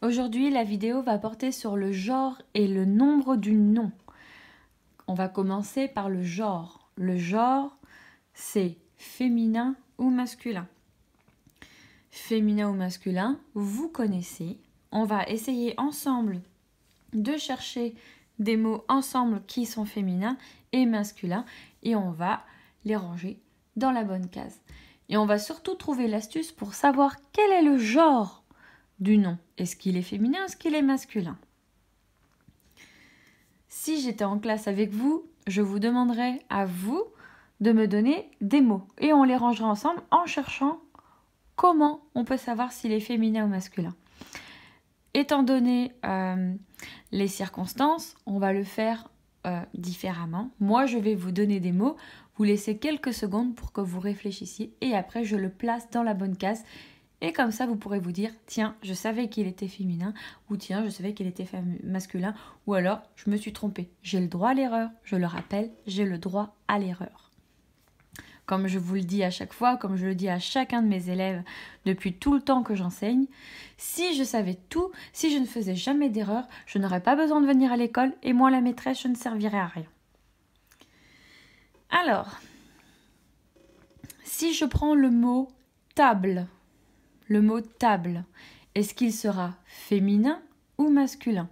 Aujourd'hui, la vidéo va porter sur le genre et le nombre du nom. On va commencer par le genre. Le genre, c'est féminin ou masculin. Féminin ou masculin, vous connaissez. On va essayer ensemble de chercher des mots ensemble qui sont féminins et masculins et on va les ranger dans la bonne case. Et on va surtout trouver l'astuce pour savoir quel est le genre du nom. Est-ce qu'il est féminin ou est-ce qu'il est masculin? Si j'étais en classe avec vous, je vous demanderais à vous de me donner des mots et on les rangera ensemble en cherchant comment on peut savoir s'il est féminin ou masculin. Étant donné les circonstances, on va le faire différemment. Moi, je vais vous donner des mots, vous laissez quelques secondes pour que vous réfléchissiez et après, je le place dans la bonne case. Et comme ça, vous pourrez vous dire, tiens, je savais qu'il était féminin ou tiens, je savais qu'il était masculin ou alors, je me suis trompée. J'ai le droit à l'erreur, je le rappelle, j'ai le droit à l'erreur. Comme je vous le dis à chaque fois, comme je le dis à chacun de mes élèves depuis tout le temps que j'enseigne, si je savais tout, si je ne faisais jamais d'erreur, je n'aurais pas besoin de venir à l'école et moi, la maîtresse, je ne servirais à rien. Alors, si je prends le mot table, est-ce qu'il sera féminin ou masculin?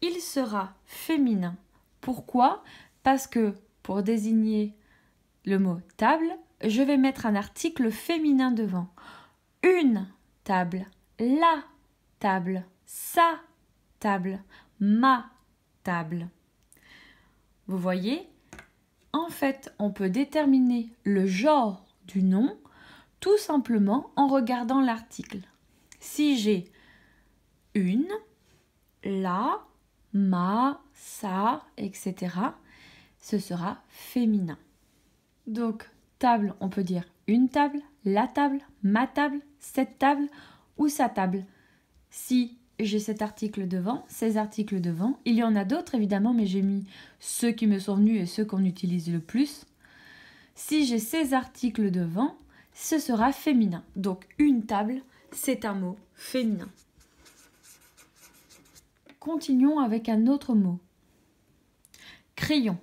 Il sera féminin. Pourquoi? Parce que pour désigner le mot table, je vais mettre un article féminin devant. Une table, la table, sa table, ma table. Vous voyez? En fait, on peut déterminer le genre du nom tout simplement en regardant l'article. Si j'ai une, la, ma, sa, etc., ce sera féminin. Donc, table, on peut dire une table, la table, ma table, cette table ou sa table. Si j'ai cet article devant, ces articles devant, il y en a d'autres évidemment, mais j'ai mis ceux qui me sont venus et ceux qu'on utilise le plus. Si j'ai ces articles devant, ce sera féminin. Donc, une table, c'est un mot féminin. Continuons avec un autre mot. Crayon.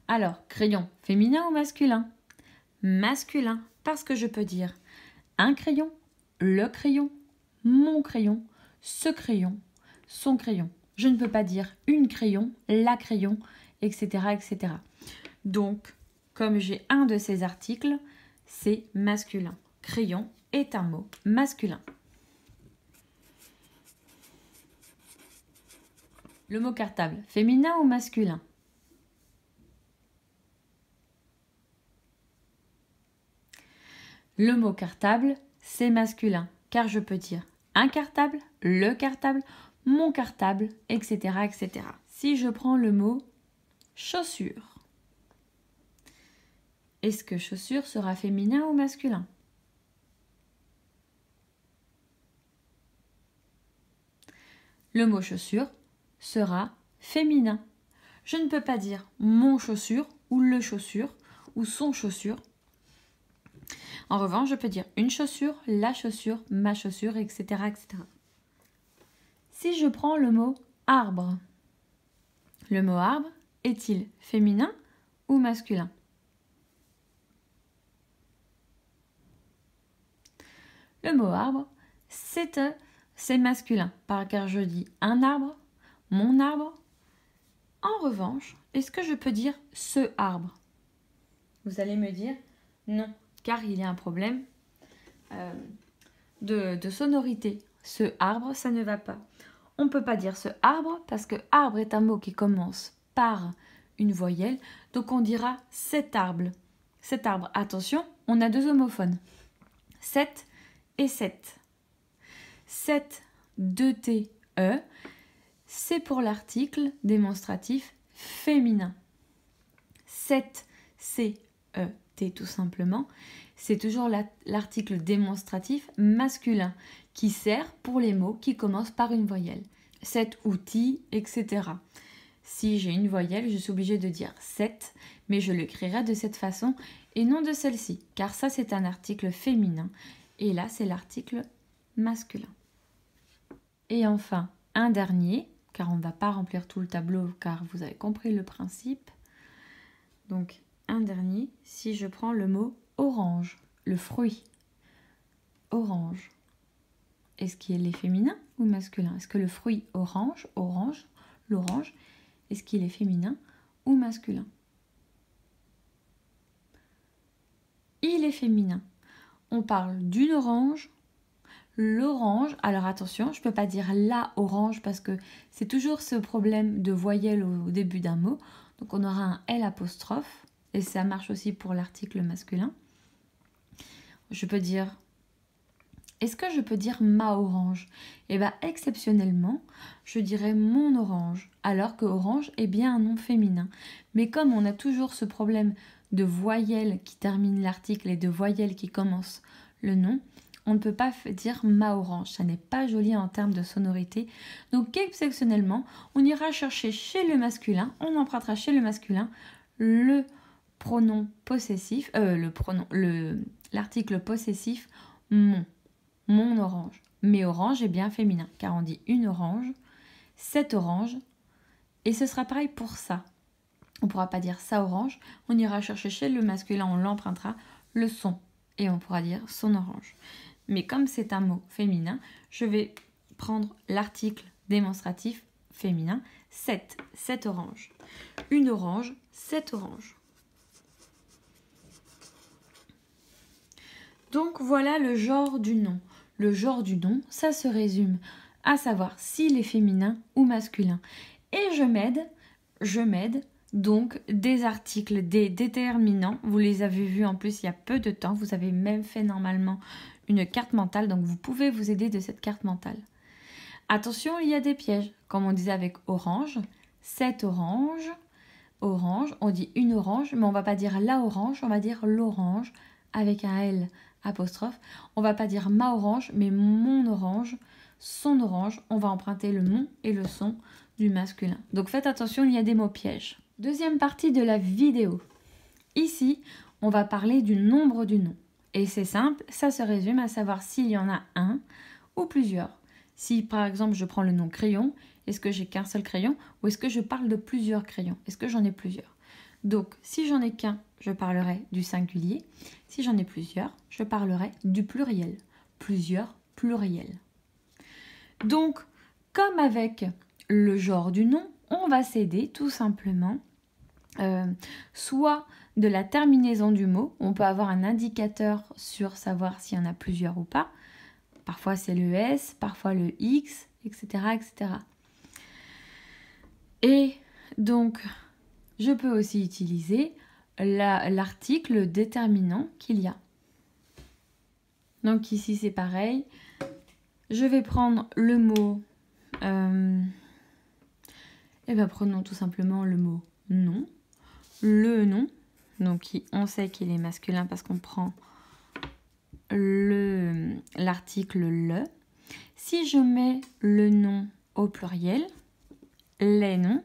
Alors, crayon, féminin ou masculin? Masculin, parce que je peux dire un crayon, le crayon, mon crayon, ce crayon, son crayon. Je ne peux pas dire une crayon, la crayon, etc., etc. Donc, comme j'ai un de ces articles, c'est masculin. Crayon est un mot masculin. Le mot cartable, féminin ou masculin? Le mot cartable, c'est masculin, car je peux dire un cartable, le cartable, mon cartable, etc., etc. Si je prends le mot chaussure, est-ce que chaussure sera féminin ou masculin? Le mot chaussure sera féminin. Je ne peux pas dire mon chaussure ou le chaussure ou son chaussure. En revanche, je peux dire une chaussure, la chaussure, ma chaussure, etc., etc. Si je prends le mot arbre, le mot arbre est-il féminin ou masculin? Le mot arbre, c'est masculin, car je dis un arbre, mon arbre. En revanche, est-ce que je peux dire ce arbre? Vous allez me dire non, car il y a un problème de sonorité. Ce arbre, ça ne va pas. On ne peut pas dire ce arbre parce que arbre est un mot qui commence par une voyelle. Donc on dira cet arbre. Cet arbre, attention, on a deux homophones. 7 et 7. 7, 2T, E, c'est pour l'article démonstratif féminin. 7, C-E-T tout simplement, c'est toujours l'article démonstratif masculin qui sert pour les mots qui commencent par une voyelle. Cet outil, etc. Si j'ai une voyelle, je suis obligée de dire 7, mais je l'écrirai de cette façon et non de celle-ci, car ça c'est un article féminin et là c'est l'article masculin. Et enfin, un dernier, car on ne va pas remplir tout le tableau, car vous avez compris le principe. Donc, un dernier, si je prends le mot orange, le fruit, orange, est-ce qu'il est féminin ou masculin? Est-ce que le fruit orange, l'orange, est-ce qu'il est féminin ou masculin? Il est féminin. On parle d'une orange. L'orange, alors attention, je ne peux pas dire la orange parce que c'est toujours ce problème de voyelle au début d'un mot. Donc on aura un L apostrophe et ça marche aussi pour l'article masculin. Je peux dire, est-ce que je peux dire ma orange? Eh bien exceptionnellement, je dirais mon orange, alors que orange est bien un nom féminin. Mais comme on a toujours ce problème de voyelle qui termine l'article et de voyelle qui commence le nom, on ne peut pas dire ma orange, ça n'est pas joli en termes de sonorité. Donc exceptionnellement, on ira chercher chez le masculin, on empruntera chez le masculin le pronom possessif, l'article possessif mon orange. Mais orange est bien féminin, car on dit une orange, cette orange, et ce sera pareil pour ça. On ne pourra pas dire sa orange, on ira chercher chez le masculin, on l'empruntera le son, et on pourra dire son orange. Mais comme c'est un mot féminin, je vais prendre l'article démonstratif féminin, cette orange. Une orange, cette orange. Donc voilà le genre du nom. Le genre du nom, ça se résume à savoir s'il est féminin ou masculin. Et je m'aide donc des articles, des déterminants. Vous les avez vus en plus il y a peu de temps. Vous avez même fait normalement une carte mentale, donc vous pouvez vous aider de cette carte mentale. Attention, il y a des pièges. Comme on disait avec orange, cette orange, on dit une orange, mais on ne va pas dire la orange, on va dire l'orange avec un L apostrophe. On ne va pas dire ma orange, mais mon orange, son orange. On va emprunter le mon et le son du masculin. Donc faites attention, il y a des mots pièges. Deuxième partie de la vidéo. Ici, on va parler du nombre du nom. Et c'est simple, ça se résume à savoir s'il y en a un ou plusieurs. Si par exemple je prends le nom crayon, est-ce que j'ai qu'un seul crayon ou est-ce que je parle de plusieurs crayons? Est-ce que j'en ai plusieurs? Donc si j'en ai qu'un, je parlerai du singulier. Si j'en ai plusieurs, je parlerai du pluriel. Plusieurs pluriels. Donc comme avec le genre du nom, on va s'aider tout simplement soit de la terminaison du mot, on peut avoir un indicateur sur savoir s'il y en a plusieurs ou pas. Parfois c'est le S, parfois le X, etc. etc. Et donc, je peux aussi utiliser l'article déterminant qu'il y a. Donc ici c'est pareil. Je vais prendre le mot, et bien prenons tout simplement le mot nom. Le nom, donc on sait qu'il est masculin parce qu'on prend l'article le. Si je mets le nom au pluriel, les noms,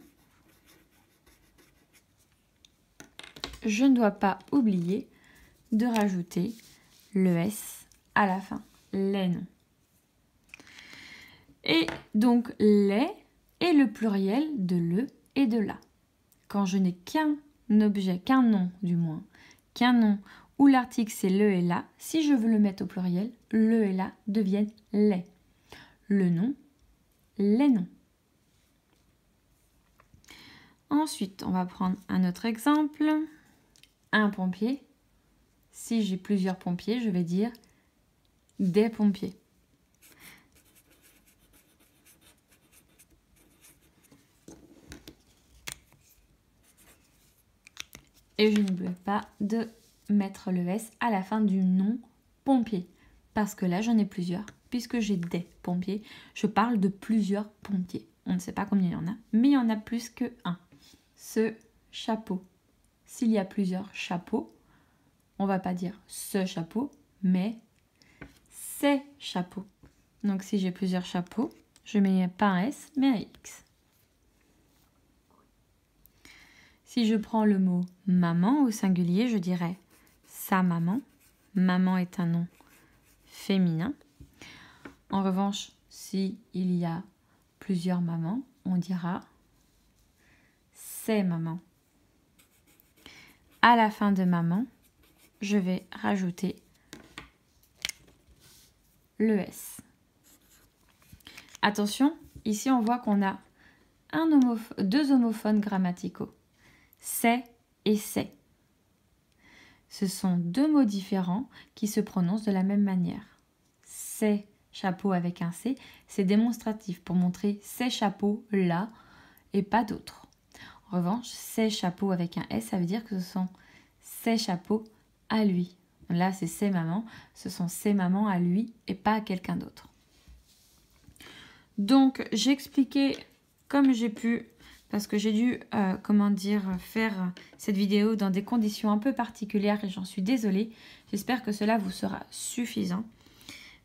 je ne dois pas oublier de rajouter le S à la fin, les noms. Et donc les est le pluriel de le et de la. Quand je n'ai qu'un objet, qu'un nom du moins, qu'un nom où l'article c'est le et la, si je veux le mettre au pluriel, le et la deviennent les. Le nom, les noms. Ensuite, on va prendre un autre exemple. Un pompier. Si j'ai plusieurs pompiers, je vais dire des pompiers. Et je n'oublie pas de mettre le S à la fin du nom pompier. Parce que là, j'en ai plusieurs. Puisque j'ai des pompiers, je parle de plusieurs pompiers. On ne sait pas combien il y en a, mais il y en a plus que un. Ce chapeau. S'il y a plusieurs chapeaux, on ne va pas dire ce chapeau, mais ces chapeaux. Donc si j'ai plusieurs chapeaux, je mets pas un S, mais un X. Si je prends le mot maman au singulier, je dirais sa maman. Maman est un nom féminin. En revanche, si il y a plusieurs mamans, on dira ses mamans. À la fin de maman, je vais rajouter le S. Attention, ici on voit qu'on a deux homophones grammaticaux. C'est et c'est. Ce sont deux mots différents qui se prononcent de la même manière. C'est chapeau avec un C, c'est démonstratif pour montrer ces chapeaux là et pas d'autres. En revanche, ses chapeaux avec un S, ça veut dire que ce sont ses chapeaux à lui. Là, c'est ses mamans, ce sont ses mamans à lui et pas à quelqu'un d'autre. Donc, j'ai expliqué comme j'ai pu, parce que j'ai dû, faire cette vidéo dans des conditions un peu particulières et j'en suis désolée. J'espère que cela vous sera suffisant.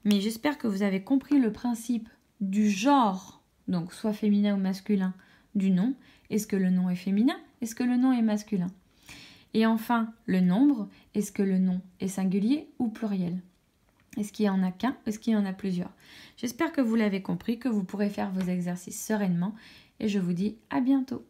Mais j'espère que vous avez compris le principe du genre, donc soit féminin ou masculin, du nom. Est-ce que le nom est féminin? Est-ce que le nom est masculin? Et enfin, le nombre. Est-ce que le nom est singulier ou pluriel? Est-ce qu'il y en a qu'un? Est-ce qu'il y en a plusieurs? J'espère que vous l'avez compris, que vous pourrez faire vos exercices sereinement. Et je vous dis à bientôt.